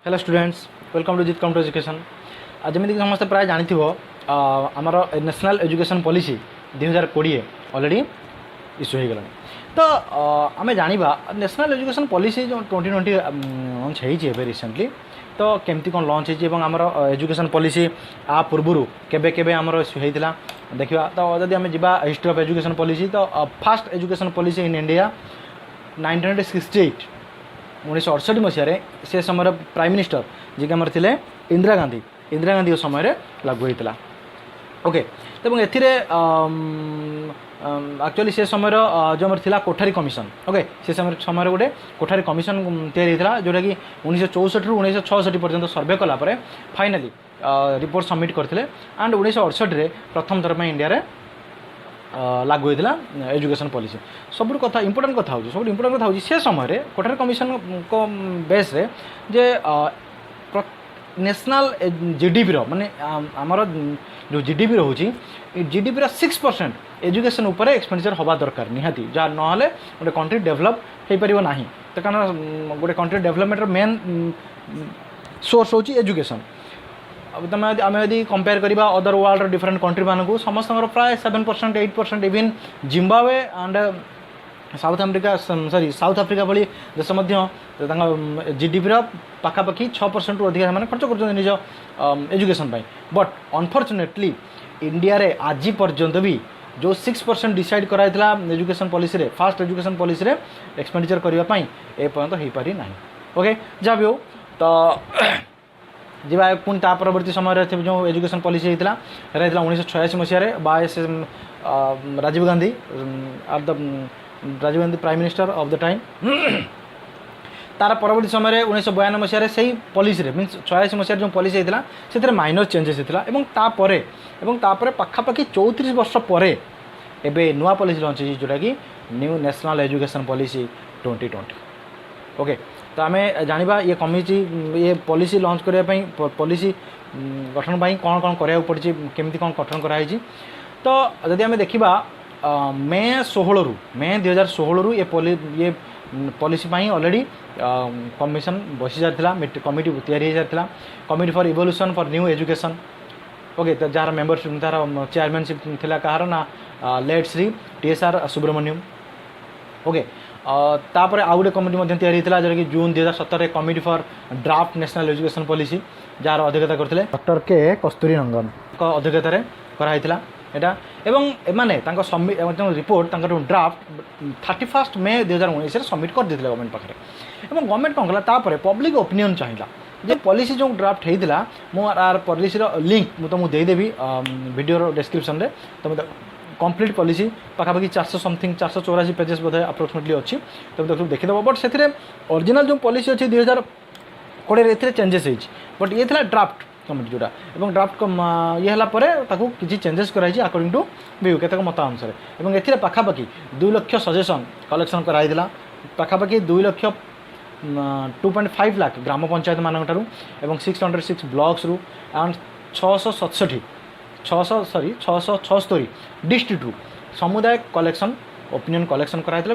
Hello students, welcome to जित कम education. जमीक समस्त प्राय जानी आमर national education policy 2020 already issue हो गला। तो आम जाना नेशनल एजुकेशन पॉलिसी जो 2020 लॉन्च हो रिसेंटली, तो केमती कौन लॉन्च हो आमर एजुकेशन पॉलिसी आ पूर्व केबे केबे आमर इश्यू होता देखा। तो जदि आम जा हिस्ट्री ऑफ एजुकेशन पॉलिसी, तो fast education policy in India 1968 1968 मसीह से समय प्राइम मिनिस्टर जी आमर थे इंदिरा गांधी समय लागू होता। ओके, तो एथिरे एक्चुअली से समय जो आमर थिला कोठारी कमिशन। ओके, से समय गोटे कोठारी कमिशन या जोटा कि 1964 रु 1966 पर्यंत सर्वे कलापर फाइनाली रिपोर्ट सबमिट करते एंड 1968 प्रथम थर इंडिया रे लागू होता एजुकेशन पॉलिसी। सब कथा इंपोर्टेंट कथा हो सब इंपोर्टेंट कथा हो से समय कोठारी कमिशन को बेस रे जे नेशनल जीडीपी माने आमर जो जीडीपी रोचे जीडीपी 6% एजुकेशन उपर एक्सपेंडिचर हवा दरकार निहाती, जहाँ ना गोटे कंट्री डेभलप हो पार ना। तो कारण गोटे कंट्री डेभलपमेंट मेन सोर्स होची एजुकेशन। अब तुम आम यदि कंपेयर करवा अदर वर्ल्ड डिफरेंट कंट्री मानक समस्त प्राय 7% 8%, even Zimbabwe and south Africa भली देश जीडीपी पाखापाखि 6% अधिक मैंने खर्च कर निज एजुकेशन। बट अनफॉर्चुनेटली इंडिया रे आज पर्यंत भी जो 6% डिसाइड कराइला एजुकेशन पॉलिसी रे, फास्ट एजुकेशन पॉलिसी रे एक्सपेंडिचर करने ए पर्यंत हो पारि ना। ओके, जहाँ भी हो तो जी पुणी ता परवर्ती समय जो एजुकेशन पॉलिसी होता 1986 मसीह by Rajiv Gandhi prime minister of the time. तार परवर्ती समय 1992 मसीह से पॉलिसी मीन्स 86 मसीह जो पॉलिसी होता से माइनर चेंजेस होता पाखापाखि 34 वर्ष पर एबे नुआ पॉलिसी लॉन्च हो जोटा कि new national education policy 2020। Okay, तो आम जाना ये कमिटी ये पॉलिसी लॉन्च करने पॉलिसी गठन पर कौन कौन कराया पड़ी केमती कौन गठन कराई। तो जदि आम देखा मे 2016 रु ये पॉलिसी ऑलरेडी कमिशन बसी सारी कमिटी या committee for evolution for new education. Okay, तो जार मेंबरशिप तार चेयरमैनशिप थिला कहार ना late Shri TSR Subramaniam. Okay, तापर आउ गोटे कमिटी या जोटा कि June 2017 committee for draft national education policy जार अध्यक्षता करते डॉक्टर के कस्तूरी रंगन अध्यक्षतार कराइला एटा। एवं एमाने रिपोर्ट ड्राफ्ट 31 मे 2019 सबमिट कर देते गवर्नमेंट पाखे। और गवर्नमेंट कौन कला पब्लिक ओपिनियन चाहिए जे पॉलिसी जो ड्राफ्ट होता मुझे पॉलिसी लिंक मुझे देदेवी वीडियो डिस्क्रिप्शन रे। तो कंप्लीट पॉलिसी पाखापाखि 400 समथिंग 484 पेजेस बोधे अप्रोक्सीमेटली अच्छी, तो देखीद। बट से ओरिजिनल जो पॉलिसी अच्छी 2020 चेंजेस हो, बट ये था ड्राफ्ट कमिटी जोटा और ड्राफ्ट ये किसी चेंजेस कराई अकॉर्डिंग टू व्यू केतक मत अनुसार। और ये पाखापाखि 2 लाख सजेसन कलेक्शन कराइला, पाखापाखि 2 लाख 2.5 लाख ग्राम पंचायत मान 606 ब्लॉक्स रु एंड 676 डिस्ट्रिक्ट रु समुदाय कलेक्शन ओपिनियन कलेक्शन कराइला।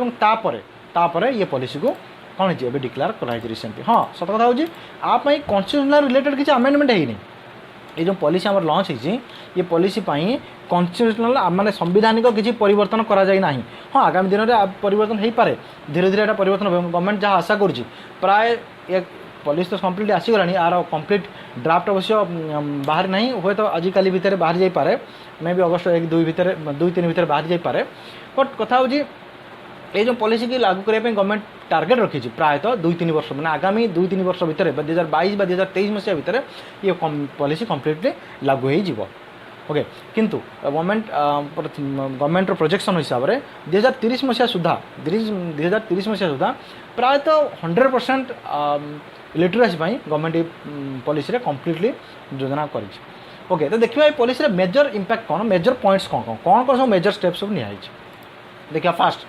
तापर ये पॉलिसी को कौन है डिक्लेयर कराई रिसेंटली। हाँ, सत कथा हो कन्स्टिट्यूशनल रिलेटेड किसी अमेंडमेंट है नहीं। ये जो पॉलिसी आम लॉन्च होती ये पॉलिसी कन्स्टिट्यूशनल माने संविधानिक किसी परिवर्तन करा जाए ना। हाँ, आगामी दिन में परिवर्तन हो पारे, धीरे धीरे यहाँ परिवर्तन गवर्नमेंट जहाँ आशा कर प्राय ये पॉलिसी तो कम्प्लीट आसीगला। यार कम्प्लीट ड्राफ्ट अवश्य बाहर ना हे तो आजिकल भितर बाहर जापे, मे भी अगस्ट 1-2 भितर बाहर जापे। बट कथा हो ये जो पॉलिसी की लागू करने गवर्नमेंट टार्गेट रखी प्रायतः 2-3 वर्ष मैंने आगामी 2-3 वर्ष भितर 2022 2023 मसीहा भितर ये पॉलिसी कम्प्लीटली लागू हो। ओके, किंतु गवर्नमेंट प्रोजेक्शन हिसाब से 2030 मसीहा सुधा प्रायतः 100% लिटरेसी गवर्नमेंट ये पॉलिसी कम्प्लीटली योजना कर। ओके, तो देखिए पॉलिसी मेजर इंपैक्ट कौन, मेजर पॉइंट्स कौन सब मेजर स्टेप्स सब निया देखिए। फास्ट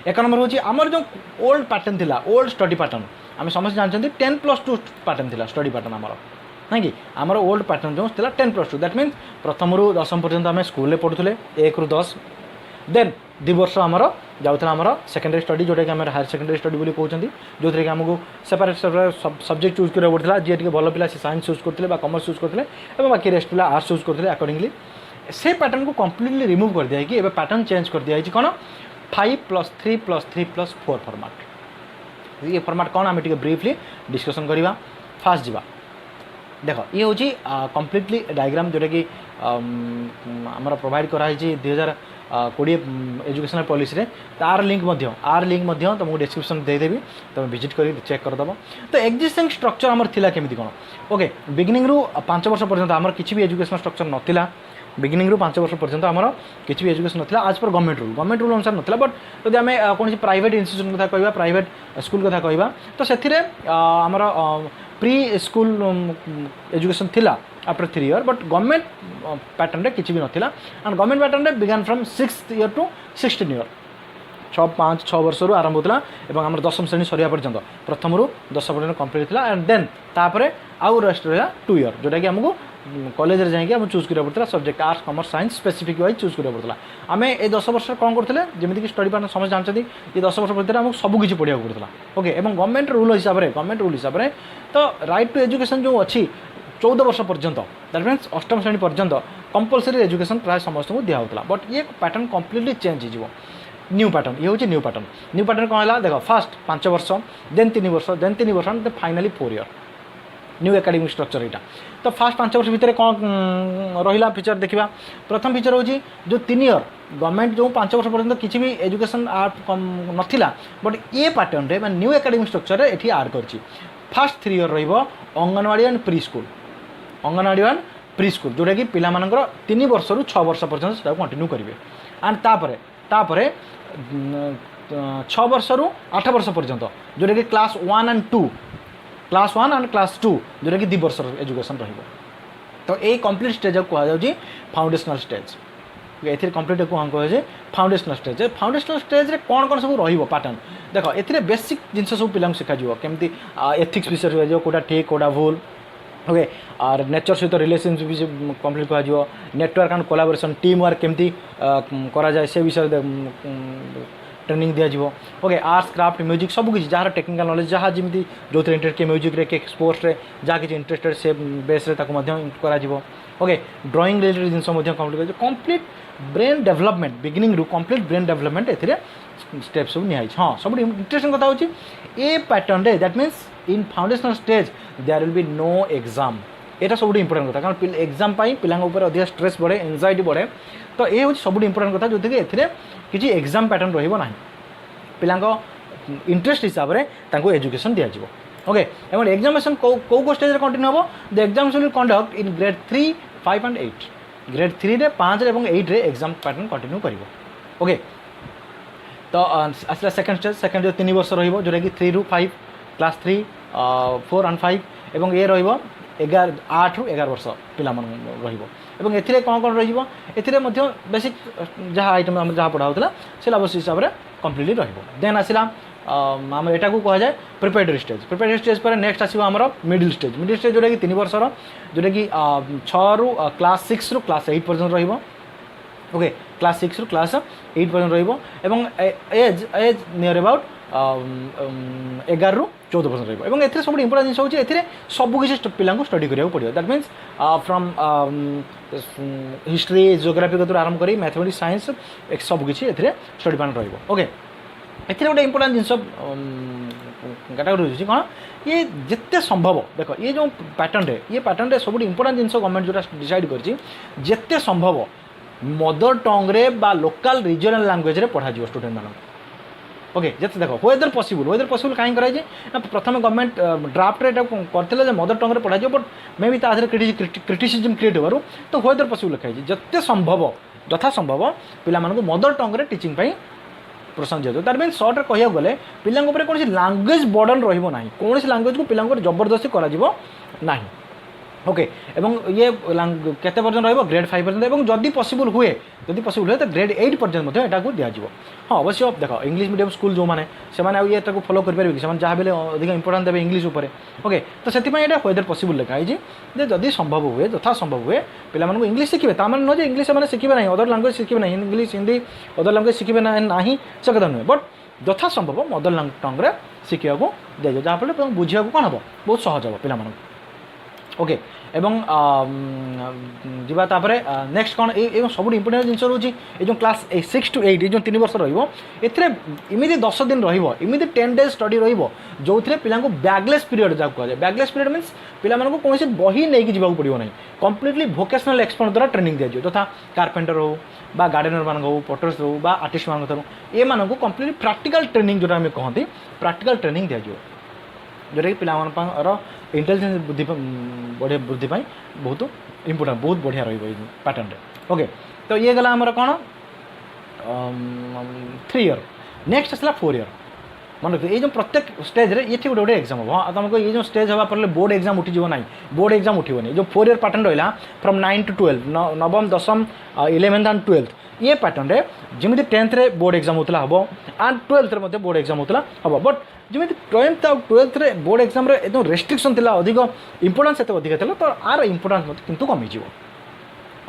1 नंबर हूँ आमर जो ओल्ड पैटर्न थिला, ओल्ड स्टडी पैटर्न आम समस्त जानते 10+2 पैटर्न थिला स्टडी पैटर्न आमर ना कि आमर ओल्ड पैटर्न जो 10+2 दैट मीन्स प्रथम रु 10 पर्यंत आम स्कूल पढ़ुले 1 रु 10, देन 2 वर्ष आमर जाऊला आमर सेकेंडरी स्टडी जोटा कि आम हायर सेकेंडरी स्टडी बोली कहते जो थी कि आमको सेपरेट सेपरेट सब्जेक्ट चूज करा पड़ता जी टे भल पिला साइंस चूज करते कमर्स चूज करते और बाकी रेस्ट पिला आर्ट्स चूज करते अकॉर्डिंगली से पैटर्न को कंप्लीटली रिमूव कर दिया कि पैटर्न चेंज कर दिया कौन 5+3+3+4 फॉर्मेट ये फॉर्मेट कौन आम ब्रीफली डिस्कसन करवा फास्ट जा देख ये हूँ कम्प्लीटली डायग्राम जोटा कि आमर प्रोवाइड कराई 2020 एजुकेशनल पॉलिसी रे तार लिंक तुमको डिस्क्रिप्शन देदेवी तुम विजिट कर चेक करदेव तो एक्जिस्टिंग स्ट्रक्चर आमर थिला केमिति कोन ओके बिगिनिंग रु 5 वर्ष पर्यंत आमर किसी भी एजुकेशनल स्ट्रक्चर नथिला बिगिनिंग रु 5 वर्ष पर्यंत आमर किसी भी एजुकेशन नथिला आज पर गवर्नमेंट रूल अनुसार नथिला बट जदि आम कौन प्राइवेट इंस्टीट्यूशन कथा कहबा प्राइवेट स्कूल कथा कहबा तो से आमर प्री स्कूल एजुकेशन थिला after 3 years but government pattern रे किसी भी नथिला एंड गवर्नमेंट पैटर्न रे began from 6th year to 16 year 5-6 वर्ष आरंभ होता और आम 10th श्रेणी सरिया पर्यंत प्रथम रु 10 पर्यंत कम्प्लीट था एंड देन तापर आउ रेस्ट रहा 2 year जोटा कि आमको कॉलेज रे जाइए आम चूज करा पड़ता subject arts commerce science specific wise choose करा पड़ता आम ए 10 वर्ष कौन करते जमीन कि स्टडी पार्टनर समस्त जानते ये 10 वर्ष भर आमको सबकि पढ़ा पड़ता ओके और गवर्नमेंट रूल हिसाब से तो राइट टू एजुकेशन जो अच्छी 14 वर्ष पर्यंत दैट मीन्स 8th श्रेणी पर्यंत कंपलसरी एजुकेशन प्राय समस्त को दिया होता बट ये पैटर्न कम्प्लीटली चेंज हो न्यू पैटर्न ये हूँ न्यू पैटर्न कौन है देख फास्ट 5 वर्ष देन 3 वर्ष देन 3 वर्ष then finally 4 year new academic structure यहाँ तो फास्ट 5 वर्ष भितर कौन रहा फीचर देखा प्रथम फीचर हूँ जो 3 year गवर्नमेंट जो 5 वर्ष पर्यंत किसी भी एजुकेशन नाला बट ये पैटर्न रे न्यू एकेडमिक स्ट्रक्चर ये आड कर fast 3 year anganwadi and pre school जोटा कि पिला 3 वर्ष रु 6 वर्ष पर्यंत कंटिन्यू करेंगे एंड तापर 6 वर्ष रु 8 वर्ष पर्यंत जोटा कि क्लास 1 एंड 2 जोटा कि 2 वर्ष एजुकेशन रही तो ये कंप्लीट स्टेज कहुच्छी फाउंडेशनल स्टेज ये कंप्लीट कहुए फाउंडेशनल स्टेज रे कौन कौन सब पैटर्न देख ए बेसिक जिन सब पिला शिखा केमती एथिक्स विषय कौटा ठीक कौटा भूल ओके और नेचर सहित रिलेशनशिप भी कंप्लीट कह network and collaboration team work केमती करा जाए से विषय ट्रेनिंग दिज्व ओके आर्ट्स क्राफ्ट म्यूजिक सबकि जहाँ टेक्निकल नॉलेज जहाँ जमी जो इंटरेस्ट किए म्यूजिक रे किए स्पोर्ट्स रे जहाँ किसी इंटरेस्टेड से बेस रे करा ओके ड्राइंग रिलेटेड जिन कंप्लीट ब्रेन डेवलपमेंट बिगिनिंग रु कंप्लीट ब्रेन डेवलपमेंट ए स्टेप सब निहाई हाँ सब इंटरेस्टिंग कथा होची ए पैटर्न रे that means in foundational stage there will be no exam यहाँ सब इंपोर्टेंट कथा कारण एग्जाम पिला अधिक स्ट्रेस बढ़े एंजाइटी बढ़े तो ये हूँ सब इंपोर्टेंट कथा जो कि किसी एग्जाम पैटर्न रहा पिला इंटरेस्ट हिसाब से एजुकेशन दिज्व ओके एवं एग्जामिनेशन कौ स्टेज कंटिन्यू हम the examination will conduct in grade 3, 5 and 8 grade 3 रे 5 रे और 8 रे एग्जाम पैटर्न कंटिन्यू कर ओके तो आसला सेकेंड स्टेज 3 वर्ष जोटा कि 3 ରୁ 5 क्लास 3, 4 and 5 एवं ये 8 ରୁ 11 वर्ष पिला एवं एथिरे कौन कौन रही बेसिक जहाँ आइटम आम जहाँ पढ़ा होता सिलेबस हिसाब से कम्प्लीटली देन आसला आम एटा को कह जाए प्रिपेरेटरी स्टेज पर नेक्स्ट आसो आम मिडिल स्टेज जोटा कि 3 वर्षर जोटा कि 6 ରୁ क्लास 6 ରୁ क्लास 8 पर्यंत रही ओके क्लास 6 ରୁ क्लास 8 पर्यंत रही एज नियर अबाउट 11 ରୁ 14 पर्यंत रही है सब इंपोर्टेंट जिन होती सबकि पिला स्टडी करा पड़ो that means from history geography कतु आरंभ कर मैथमेटिक्स साइंस सबकि स्टडी पैटर्न रही ओके ए गोटे इंपोर्टेंट जिन कैटेगोरी कौन ये जिते संभव देख ये जो पैटर्न रे सब इंपोर्टेंट जिन गवर्नमेंट जो डिसाइड करते संभव मदर टंग रे बा लोकल रिजनल लैंग्वेज रे पढ़ा स्टूडेंट मान ओके जिते देख वेदर पॉसिबल कहीं कराई ना प्रथम गवर्नमेंट ड्राफ्ट रे करते मदर टंग रे पढ़ा बट मे भी क्रिटिसिजम क्रिएट हो तो वेदर पॉसिबल लिखाई जिते संभव यथा संभव पिला मदर टंग रे टीचिंग प्रोत्साहन दिया दैट मीन सर्ट कह गले पिला कौन लैंग्वेज बर्डन रही कौन लैंग्वेज को पिला जबरदस्ती करा ओके एवं ये केते पर्यंत रहिबो ग्रेड 5 पर्यंत एवं जदि पॉसिबल हुए तो ग्रेड 8 पर्यंत मध्य एटा को दिया जिवो हाँ अवश्य देखो इंग्लिश मीडियम स्कूल जो माने से माने ये ताको फॉलो कर परबे कि से माने जहा बेले अधिक इंपोर्टेंट देबे इंग्लिश ऊपर ओके तो सेति पय एटा वेदर पॉसिबल लेखा है जे जदि संभव हुए यथा संभव हुए पिला मानको इंग्लिश शिखिबे ता माने न जे इंग्लिश माने शिखिबे नहीं अदर लैंग्वेज शिखिबे नहीं इंग्लिश हिंदी अदर लैंग्वेज शिखिबे नहीं से कथा नुहे बट यथा संभव मदर टंग रे शिखिया को दे जहा फले बुझिया को कोन हबो बहुत सहज हबो पिला मानको ओके एवं जीवा नेक्स्ट कौन ये सब इंपोर्टेंट जिन रोचे ये क्लास 6 to 8 ये जो 3 वर्ष रमती 10 दिन रमती 10 days स्टडी जो थे पिला बैगलेस पीरियड जहाँ कहुए बैगलेस पीरियड मीन्स पिला कौन बही नहीं जावाक पड़ो ना कम्प्लीटली भोकेशनल एक्सपर्ट द्वारा ट्रेनिंग दिया तथा कारपेंटर हो बा गार्डेनर मान हो पोटर्स हो बा आर्टिस्ट मान ये कम्प्लीटली प्रैक्टिकल ट्रेनिंग जो कहते प्रैक्टिकल ट्रेनिंग दिया जोटा कि पिला इंटेलिजेंस बुद्धि बढ़िया वृद्धि बहुत इंपोर्टेंट बहुत बढ़िया पैटर्न रे ओके तो ये गला आमर कौन 3 year नेक्स्ट आसला 4 year मन रखिए ये जो प्रत्येक स्टेज रे ये गोटे गोटे एक्जाम हम हाँ तुमको ये जो स्टेज हवा पर बोर्ड एग्जाम उठीज ना बोर्ड एग्जाम उठोनी जो 4 year पैटर्न रहा फ्रॉम 9 to 12 नवम दशम 11th and 12th ये पैटर्न रे जमी 10th रे बोर्ड एग्जाम होता हम एंड 12th रे बोर्ड एग्जाम होता हम बट जमी 10th और 12th रे बोर्ड एग्जाम रे एकदम रेस्ट्रिक्शन थिला अधिक इंपोर्टेंस एत अधिक थिला तो आर इंपोर्टेंस किंतु कमी जीवो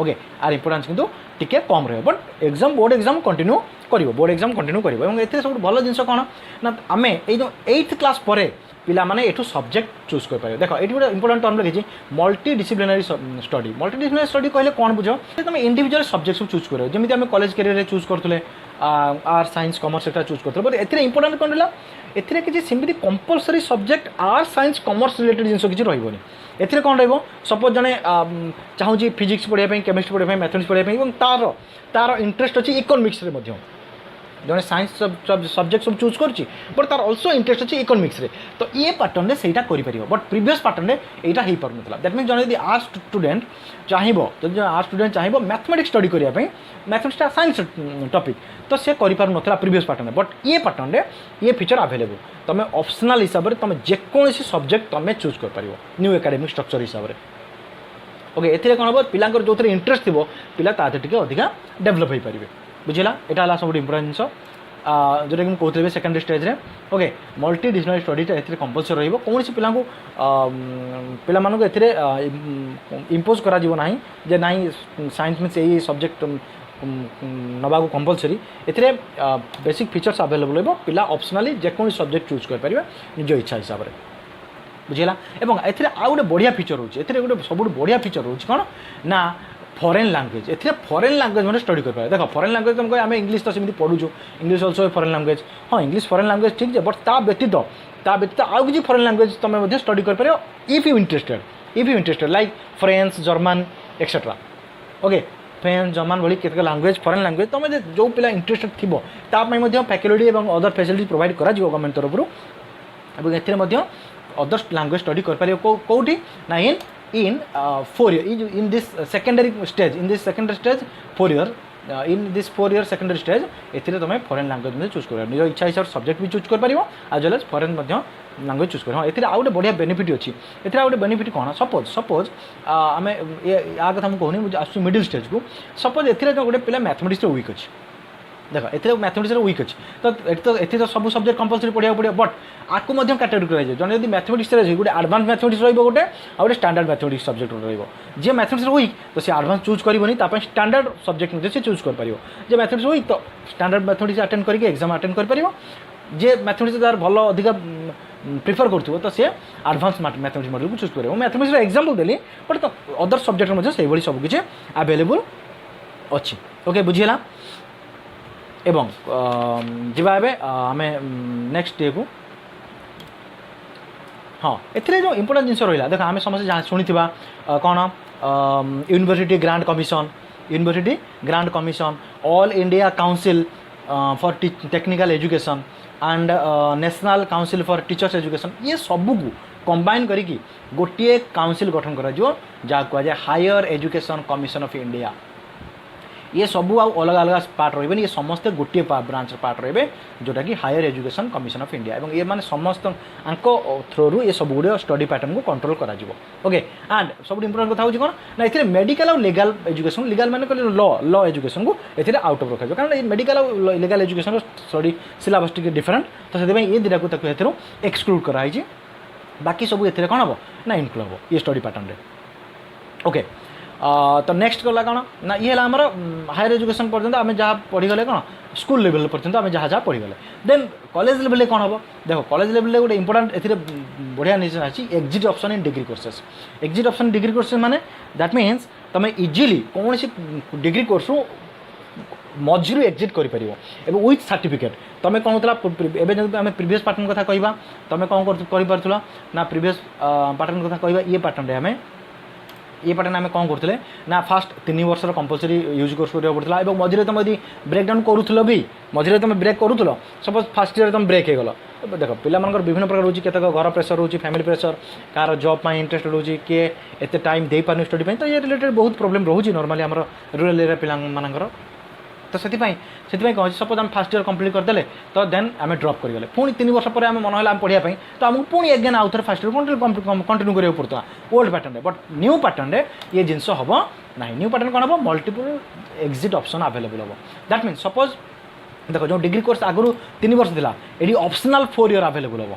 ओके आर इंपोर्टेंस किंतु टिके कम रहे but exam board exam continue करिवो बोर्ड एग्जाम कंटिन्यू करिवो एवं एते सब भलो जिंस कोन ना आमे ए जो 8th क्लास परे पिला माने एठू सब्जेक्ट चूज कर पारे देखो एठी गोटे इंपोर्टेंट टर्म लिखि मल्टी डिसिप्लिनरी स्टडी कहले कोन बुझो तुम इंडिविजुअल सब्जेक्ट सब चूज करो जेमिति आमे कॉलेज करियर रे चूज करथले आर्ट्स साइंस कॉमर्स एटा चूज करथले बट एथिरे इंपोर्टेंट कोन रहला एथिरे किछि simply compulsory subject arts science commerce related जिंस किछि रहइबोनी एथिरे कोन रहइबो सपोज जने चाहूजी फिजिक्स पढिया पई केमिस्ट्री पढिया पई मैथमेटिक्स पढिया पई एवं तार इंटरेस्ट अछि इकोनॉमिक्स रे मध्य जने साइंस सब्जेक्ट सब चूज करछि बट तार आल्सो इंटरेस्ट अछि इकोनॉमिक्स रे तो ये पैटर्न रे सेटा करि परिबो बट प्रीवियस पैटर्न रे एटा हेइ परनथला दैट मीन जने यदि आर्ट्स स्टूडेंट चाहिबो तो आर्ट्स स्टूडेंट चाहिबो मैथमेटिक्स स्टडी करिया पई मैथमेटिक्स साइंस टॉपिक तो से करि पारनथला प्रीवियस पैटर्न बट ये पैटर्न रे ये फीचर अवेलेबल तमे ऑप्शनल हिसाब रे तमे जे कोनोसी सब्जेक्ट तमे चूज कर परिबो न्यू एकेडमिक स्ट्रक्चर हिसाब रे ओके एथिरे कोन हो पिलांकर जोथरे इंटरेस्ट थिबो पिला ताते टिके अधिका डेवलप होई परिबे बुझिला एटा हला सब इंपोर्टेंट जिंस जोटा कि कहते सेकेंडरी स्टेज रे ओके मल्टी डिसिप्लिनरी स्टडीटा एथिरे कंपलसरी रहइबो कोनोसी पिलांको पिला मानको एथिरे इंपोज करा जीवो नाही जे नाही साइंस में से सब्जेक्ट नबा को कंपलसरी एथिरे बेसिक फीचर्स अवेलेबल होइबो पिला ऑप्शनली जे कोन सब्जेक्ट चूज कर परिबे निज इच्छा हिसाब रे बुझिला एवं एथिरे आ गोटे बढ़िया फीचर होची एथिरे गोटे सबुठ बढ़िया फीचर होची कोन ना फॉरेन लैंग्वेज एथिरे फॉरेन लैंग्वेज मैंने स्टडी कर पाए देखो फॉरेन लैंग्वेज तुमको आम इंग्लिश तो सेमती पढ़ुचु इंग्लिश ऑल्सो फॉरेन लैंग्वेज हाँ इंग्लिश फॉरेन लैंग्वेज ठीक है बट ता व्यतीत आउ किसी फॉरेन लैंग्वेज तुम स्टडी कर पार if you interested like French German etcetera okay French German भाई केतक लैंग्वेज फॉरेन लैंग्वेज तुम जो पिला इंटरेस्टेड थी ताकि फैकल्टी और अदर फैसिलिटी प्रोवाइड करा गवर्नमेंट तरफ एथिरे अदर लैंग्वेज स्टडी कर पार कौटी ना in 4 year in this secondary stage 4 year in this 4 year secondary stage एथिरे तुम फॉरेन लैंग्वेज में चूज कर निज इच्छा हिसाब सब्जेक्ट भी चूज कर पारिबो आज well as foreign language choose कर हाँ एथिरे आ गोटे बढ़िया बेनिफिट अछि एथिरे आ गोटे बेनिफिट कोन सपोज आमे या कथा हम कहनी आसु मिडिल स्टेज को सपोज एथिरे गोटे पिला मैथमेटिक्स रे वीक अछि देखो एथिरे मैथमेटिक्स रे वीक अछि तो एथि तो सब सब्जेक्ट कंपलसरी पढ़िया पड़े बट आकु मध्यम कैटेगरी कराई जने यदि मैथमेटिक्स रे गोटे एडवांस मैथमेटिक्स रहइबो गोटे आ गोटे स्टैंडर्ड मैथमेटिक्स सब्जेक्ट रहइबो जे मैथमेटिक्स रे वीक तो से एडवांस चूज करिवोनी तापय स्टैंडर्ड सब्जेक्ट में से चूज कर परिबो जे मैथमेटिक्स वीक तो स्टैंडर्ड मैथमेटिक्स अटेंड करके एग्जाम अटेंड कर परिबो जे मैथमेटिक्स दार भलो अधिक प्रिफर करथिबो तो से एडवांस मैथमेटिक्स मॉड्यूल को चूज करिवो मैथमेटिक्स रे एग्जांपल देली बट तो अदर सब्जेक्ट में से भली सब किछ अवेलेबल अछि ओके बुझिला एवं जीवा आमे नेक्स्ट डे को हाँ एथिरे जो इंपोर्टेंट जिनस रहा देख आम समस्त शुणी कौन university grant commission all India council for technical education and national council for teachers education ये सबू को कंबाइन करिकी गोटे काउंसिल गठन करा जो जहाँ कहुए higher education commission of India ये सबू अलग अलग पार्ट रही ये समस्ते गोटे ब्रांच पार्ट रहे जोटा कि higher education commission of India और ये माने समस्त थ्रू ये सब गुड़े स्टडी पैटर्न को कंट्रोल करा ओके एंड सब इंपोर्टेंट कथा होची कोन ना एथिरे मेडिकल और लीगल एजुकेशन लीगल माने कहले लॉ एजुकेशन को एथिरे आउट ऑफ रखा कारण मेडिकल और legal education study syllabus T different तो से ये दुटा को ताको एथिरो एक्सक्लूड करा बाकी सब एथिरे कोन हबो ना इनक्लूड हबो ये स्टडी पैटर्न रे ओके तो नेक्स्ट गला कौन ना ये आमर हायर एजुकेशन पर्यंत आम जहाँ पढ़ीगले कौन स्कूल लेवल पर्यंत आम जहाँ जहाँ पढ़ीगले देन कॉलेज लेवल कौन हम देखो कॉलेज लेवल गोटे इंपोर्टेंट ए बढ़िया निश्चय अच्छी exit option in degree courses exit option degree courses माने दैट मीन्स तुम इजिली कौन सी डिग्री कोर्स मझी एक्जिट कर विथ सर्टिफिकेट तुम कौन होता आम प्रीवियस पैटर्न कथा कहवा तुम कौन कर ना प्रीवियस पैटर्न कथा कहवा ये पैटर्न आम ये पैटर्न आम कौन करते ना फास्ट 3 वर्ष कंपलसरी यूज कोर्स करा पड़ता है मझे तुम यदि ब्रेक डाउन करूल भी मझे तुम break Karur suppose fast year तुम ब्रेक होगल देख पिला विभिन्न प्रकार रोचे केतक घर प्रेसर रोचे family pressure car job interest रोचे किए एत टाइम दे पार स्टडी तो ये रिलेटेड बहुत प्रोब्लेम रोचे नॉर्मली आम रूरल एरिया पिलांकर तो से कौन सपोज आम फास्ट ईयर कंप्लीट करदे तो देन आम ड्रप करगले पुणी 3 वर्ष पर आम मन है पढ़ाई तो आमको पुणी एगेन आउ थे फास्ट ईयर कंटिन्यू करा पड़ता old pattern but new pattern ये जिनस हम ना न्यू पैटर्न कौन हम मल्टीपल एक्जिट ऑप्शन अवेलेबल हम दैट मीन सपोज देखो जो डिग्री कोर्स आगु 3 वर्ष था ये ऑप्शनल 4 ईयर अवेलेबल हम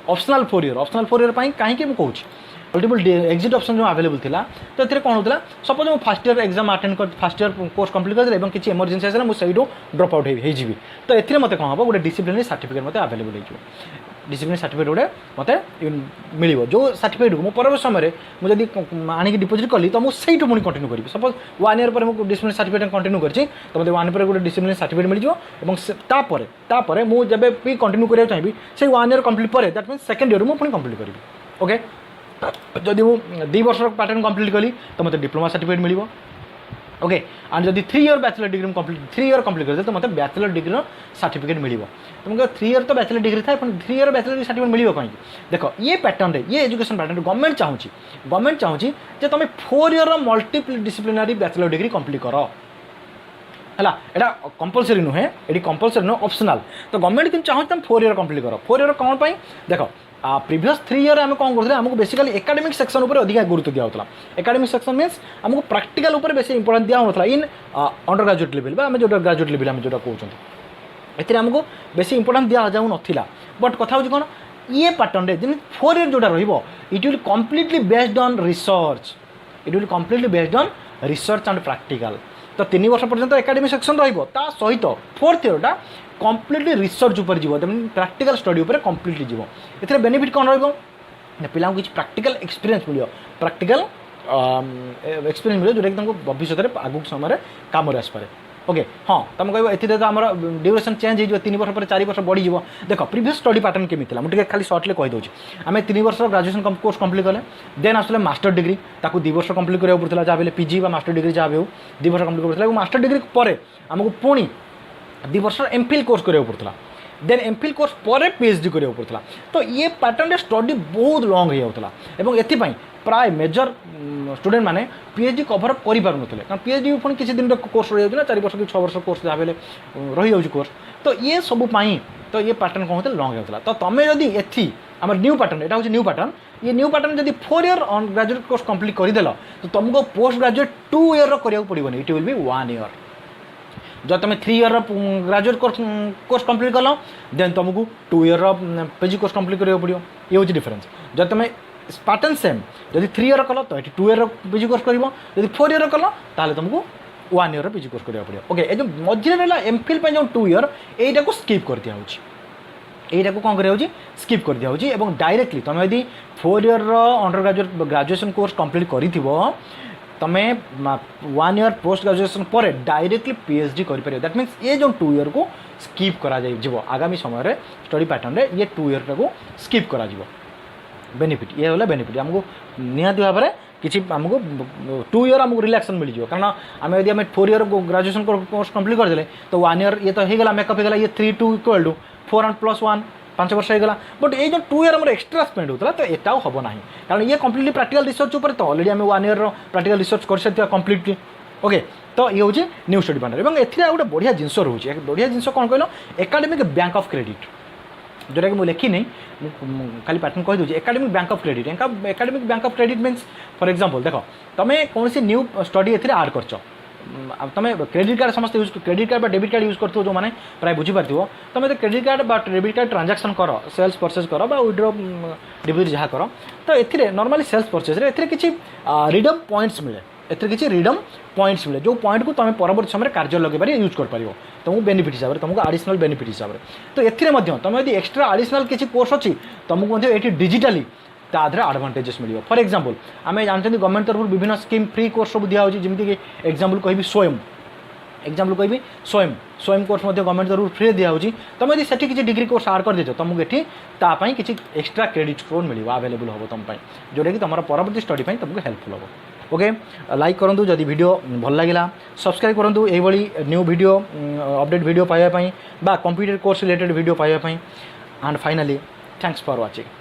ऑप्शनल 4 ईयर कहीं मुझे मल्टीपल एक्जिट ऑप्शन जो अवेलेबल था तो ये कौन होता सपोज मुझे फास्ट ईयर एग्जाम अटेंड कर फास्ट ईयर कोर्स कंप्लीट करदे और किसी इमरजेंसी आसा मुझे ड्रप आउट हो तो ये मत कौन हम गोटे डिसिप्लिन सर्टिफिकेट मत अवेलेबल हो डिसिप्लिन सर्टिफिकेट गोटे मत मिल जो सर्टिफिकेट को परवर्त समय मुझे आनिक डिपोजिट कली तो मुझे पुणी कंटिन्यू करी सपोज 1 ईयर पर मुझे डिसिप्लिन सर्टिफिकेट कंटिन्यू कर मतलब 1 ईयर गोटे डिसिप्लिन सर्टिफिकेट मिल जापर मुझे भी कंटिन्यू करा चाहिए से 1 ईयर कंप्लीट पर दैट मीन सेकेंड ईयर मुझे कंप्लीट करी ओके जदि मुझे 2 वर्ष पैटर्न कंप्लीट कली तो मतलब diploma certificate mill okay and जब 3 year bachelor degree complete 3 year complete करते तो मतलब बैचलर डिग्री सर्टिफिकेट मिल तुमको 3 ईयर तो बैचलर डिग्री था 3 ईयर बैचलर डिग्री सर्टिफिकेट मिल कहीं देखो ये पैटर्न रे ये एजुकेशन पैटर्न गवर्नमेंट चाहूँगी तुम 4 year multiple disciplinary bachelor degree complete कर है एटा कंपलसरी नुहे ये कंपलसरी नुह ऑप्शनल तो गवर्नमेंट कि चाहूँ तुम 4 ईयर कंप्लीट कर 4 ईयर कौन पाई देखो प्रीवियस 3 ईयर आम कौन करते आमको बेसिकली एकेडमिक सेक्शन उपर अधिक गुरुत्व दिया एकेडमिक सेक्शन मीन्स आमको प्रैक्टिकल उपर बेसी इंपोर्टेंस दिया इन अंडर ग्रेजुएट लेवल आम जो ग्रेजुएट लेवल आम जो कहते आमको बेसी इंपोर्टेंस दिया जाऊ ना बट कथा हूँ कौन ये पैटर्न रे 4 ईयर जोटा it will completely based on research and practical तो 3 वर्ष पर्यंत एकेडमिक सेक्शन रहित 4th ईयरटा कम्प्लीटली रिसर्च उपर जीव प्रैक्टिकल स्टडी उपर कम्प्लीटली जीव ए बेनिफिट कौन रहा किसी प्रैक्टिकल एक्सपीरियंस मिल प्रैक्टिकल एक्सपीरियंस मिले जोटा कि भविष्य में आगुक समय कम आसपे ओके हाँ तुम कह ए तो आम ड्यूरेशन चेंज हो 3 वर्ष पर 4 वर्ष बढ़ी देख प्रीवियस स्टडी पैटर्न केमी था मुझे खाली सर्टली कहीदे आम 3 वर्ष ग्रेजुएशन कोर्स कंप्लीट कले देन आसले मास्टर डिग्री ताकू 2 वर्ष कंप्लीट करा पड़ता जहाँ भी पीजी मास्टर डिग्री जहाँ भी हो 2 वर्ष कंप्लीट करता मास्टर डिग्री पर आमको पुणी 2 वर्ष एमफिल कोर्स करा पड़ता देन एमफिल कोर्स पर पीएचडी करा पड़ता तो ये पैटर्न स्टडी बहुत लॉन्ग हो जाता और ये प्राय मेजर स्टूडेंट मैंने पीएचडी कभर कर पार कारण पीएचडी पुणी किसी दिन कोर्स रही ना 4 वर्ष कि 6 वर्ष कोर्स जहाँ रही जाऊँगी कोर्स तो ये सब तो ये पैटर्न कौन होता लॉन्ग होता तो तुम जदि एथी आम न्यू पैटर्न यहाँ हूँ न्यू पैटर्न ये न्यू पैटर्न जब 4 ईयर ग्रेजुएट कोर्स कंप्लीट करदेल तो तुमको पोस्ट ग्रेजुएट 2 ईयर करा पड़ोनी इट विल बी 1 ईयर जब तुम 3 ईयर ग्रेजुएट कोर्स कंप्लीट कल देन तुमको 2 ईयर पीजी कोर्स कंप्लीट करा पड़ो ये हूँ डिफरेंस जब तुम पैटर्न सेम जब 3 ईयर कल तो ये 2 ईयर पीजी कोर्स कर 4 ईयर कल ताले तुमको 1 ईयर पीजी कोर्स करा पड़ो ओके जो मझे रहा एमफिल जो 2 ईयर यहीटा को स्किप कर दिया यहीटा को कौन करा स्किप कर दिया और डायरेक्टली तुम यदि 4 year under graduation course complete कर तुम्हें 1 ईयर पोस्ट ग्रेजुएशन पर डायरेक्टली पीएचडी कर दैट मीन्स ये जो 2 ईयर को स्किप करा आगामी समय स्टडी पैटर्न रे ये 2 ईयर को स्किप करा बेनिफिट ये होला बेनिफिट आमको निहाती भाव में किसी आमको 2 ईयर आमको रिलैक्सन मिल जाए कारण आम यदि आम 4 ईयर ग्रेजुएशन कोर्स कंप्लीट करदे तो 1 ईयर ये तो होगा मेकअप होगा ये 3 2 = 4 and + 1 5 वर्ष होगा बट ये जो 2 ईयर आम एक्सट्रा स्पेंड होता तो यहाँ हम ना कारण ये कम्प्लीटली प्रैक्टिकल रिसर्च उपर तो ऑलरेडी आम 1 ईयर प्रैक्टिकल रिसर्च कर सकते कम्प्लीटली ओके तो ये हूँ न्यू स्टडी पार्टनर और ए गोटे बढ़िया जिनस रोचे बढ़िया जिनस कौन कहल एकाडेमिक बैंक ऑफ क्रेडिट जोटा कि मुझे लिखी नहीं खाली पैटर्न कही दूसरी academic bank of credit academic bank of credit means for example देख तुम्हें कौन सी न्यू स्टडी ए आड कर तुम क्रेडिट कार्ड समस्त use credit card debit card use कर जो मैंने प्राय बुझीपार तुम तो credit card debit card transaction कर सेल्स परचेज कर विड्रो डिपोजिट जहाँ कर तो ये नॉर्मली सेल्स परचेज ए किसी रिडम पॉइंट्स मिले एथि किसी रिडम पॉइंट्स मिले जो पॉइंट को तुम परवर्ती समय कार्य लगे यूज कर पार तुमको बेनिफिट हिसाब से तुमको आडिशनल बेनिफिट हिसाब से तो ये तुम यदि एक्सट्रा आडिशनल किसी कोर्स अच्छी तुमको ये डिजिटाली तादर आडभांटेजेस मिले फॉर एग्जांपल आम जानते गवर्नमेंट तरफ विभिन्न स्कीम फ्री कोर्स सब दिया जमीक एग्जांपल कहि स्वयं एग्जांपल कहि स्वयं स्वयं कोर्स गवर्नमेंट तरफ फ्री दिया तुम यदि से किसी डिग्री कोर्स आड कर दे तुमको ये तापाई किसी एक्सट्रा क्रेडिट स्कोर मिले अवेलेबल हम तुम जोटा कि तुम परवर्ती स्टडी तुमको हेल्पफुल हम ओके लाइक करूँ जदि वीडियो भल लगा सब्सक्राइब करूँ ये न्यू वीडियो अपडेट वीडियो पाइबापी कंप्यूटर कोर्स रिलेटेड वीडियो पाइबापी and finally thanks for watching.